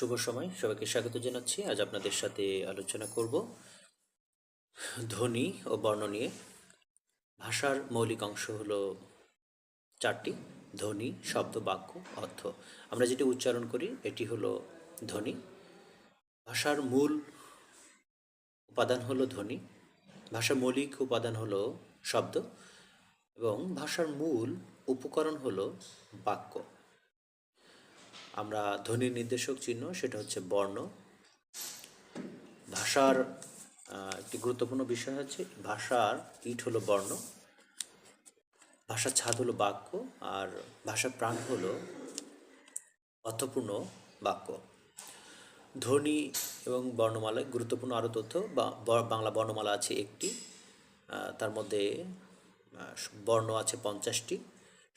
শুভ সময়, সবাইকে স্বাগত জানাচ্ছি। আজ আপনাদের সাথে আলোচনা করব ধ্বনি ও বর্ণ নিয়ে। ভাষার মৌলিক অংশ হলো চারটি: ধ্বনি, শব্দ, বাক্য, অর্থ। আমরা যেটি উচ্চারণ করি এটি হলো ধ্বনি। ভাষার মূল উপাদান হলো ধ্বনি, ভাষার মৌলিক উপাদান হলো শব্দ এবং ভাষার মূল উপকরণ হলো বাক্য। আমরা ধ্বনির নির্দেশক চিহ্ন সেটা হচ্ছে বর্ণ। ভাষার একটি গুরুত্বপূর্ণ বিষয় হচ্ছে ভাষার ইট হলো বর্ণ, ভাষার ছাদ হলো বাক্য, আর ভাষার প্রাণ হলো অর্থপূর্ণ বাক্য। ধ্বনি এবং বর্ণমালায় গুরুত্বপূর্ণ আরও তথ্য বাংলা বর্ণমালা আছে একটি, তার মধ্যে বর্ণ আছে 50টি,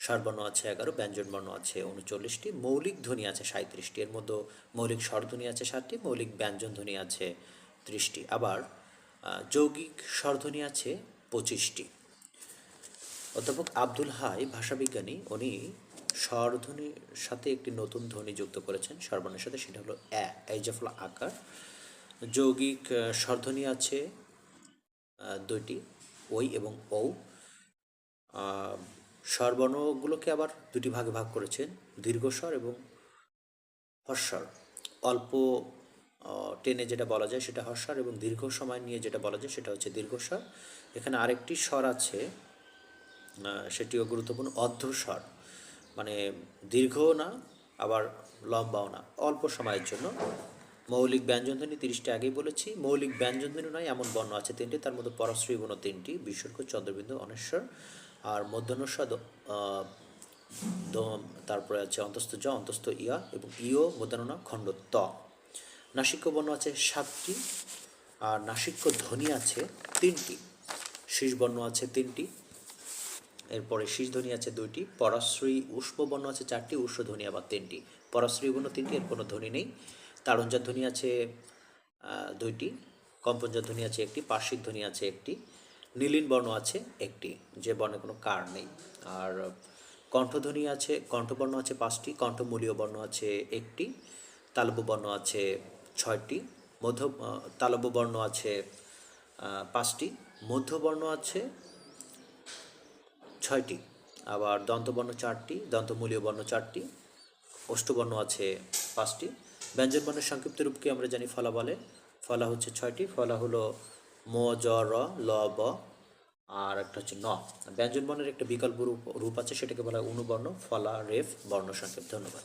স্বরবর্ণ আছে 11, ব্যঞ্জন বর্ণ আছে 39টি, মৌলিক ধ্বনি আছে 37টি। এর মধ্যে মৌলিক স্বরধ্বনি আছে 7টি, মৌলিক ব্যঞ্জন ধ্বনি আছে 30টি, আবার যৌগিক স্বরধ্বনি আছে 25টি। অধ্যাপক আব্দুল হাই ভাষাবিজ্ঞানী, উনি স্বরধ্বনির সাথে একটি নতুন ধ্বনি যুক্ত করেছেন স্বরবর্ণের সাথে, সেটা হলো এই যে ফলে আকার। যৌগিক স্বরধ্বনি আছে 2টি, ওই এবং ঔ। স্বরবর্ণগুলোকে আবার দুটি ভাগে ভাগ করেছেন, দীর্ঘস্বর এবং হর্ষস্বর। অল্প টেনে যেটা বলা যায় সেটা হর্ষস্বর, এবং দীর্ঘ সময় নিয়ে যেটা বলা যায় সেটা হচ্ছে দীর্ঘস্বর। এখানে আরেকটি স্বর আছে, সেটিও গুরুত্বপূর্ণ, অর্ধস্বর, মানে দীর্ঘও না আবার লম্বাও না, অল্প সময়ের জন্য। মৌলিক ব্যঞ্জনধ্বনি 30টি আগেই বলেছি। মৌলিক ব্যঞ্জনধ্বনি নয় এমন বর্ণ আছে 3টি, তার মধ্যে পরশ্রী বর্ণ 3টি, বিসর্গ, চন্দ্রবিন্দু, অনস্বর, আর মধ্যাহ্নস্বর, তারপরে আছে অন্তস্থ জ, অন্তস্থ ইয়া এবং ইয়, মধ্যাহ্ন খণ্ড ত। নাসিক্য বর্ণ আছে 7টি, আর নাসিক্য ধ্বনি আছে 3টি, শীষ বর্ণ আছে 3টি, এরপরে শীষ ধ্বনি আছে 2টি, পরাশ্রয়ী উষ্ম বর্ণ আছে 4টি, উষ্ম ধ্বনি আবার 3টি, পরাশ্রয়ী বর্ণ 3টি, এর কোনো ধ্বনি নেই। তাড়নজাত ধ্বনি আছে 2টি, কম্পনজাত ধ্বনি আছে 1টি, পার্শ্বিক ধ্বনি আছে 1টি, নীলিন বর্ণ আছে 1টি, যে বর্ণে কোনো কার নেই। আর কণ্ঠধ্বনি আছে, কণ্ঠবর্ণ আছে 5টি, কণ্ঠমূলীয় বর্ণ আছে 1টি, তালব্য বর্ণ আছে 6টি, তালব্য বর্ণ আছে 5টি, মধ্যবর্ণ আছে 6টি, আবার দন্তবর্ণ 4টি, দন্তমূলীয় বর্ণ 4টি, অষ্টবর্ণ আছে 5টি। ব্যঞ্জনবর্ণের সংক্ষিপ্ত রূপকে আমরা জানি ফলা বলে। ফলা হচ্ছে 6টি, ফলা হলো ম, জ, র, ল, ব, আর একটা হচ্ছে ন। ব্যঞ্জনবর্ণের একটা বিকল্প রূপ আছে, সেটাকে বলা হয় অনুবর্ণ, ফলা, রেফ, বর্ণ সংক্ষেপ। ধন্যবাদ।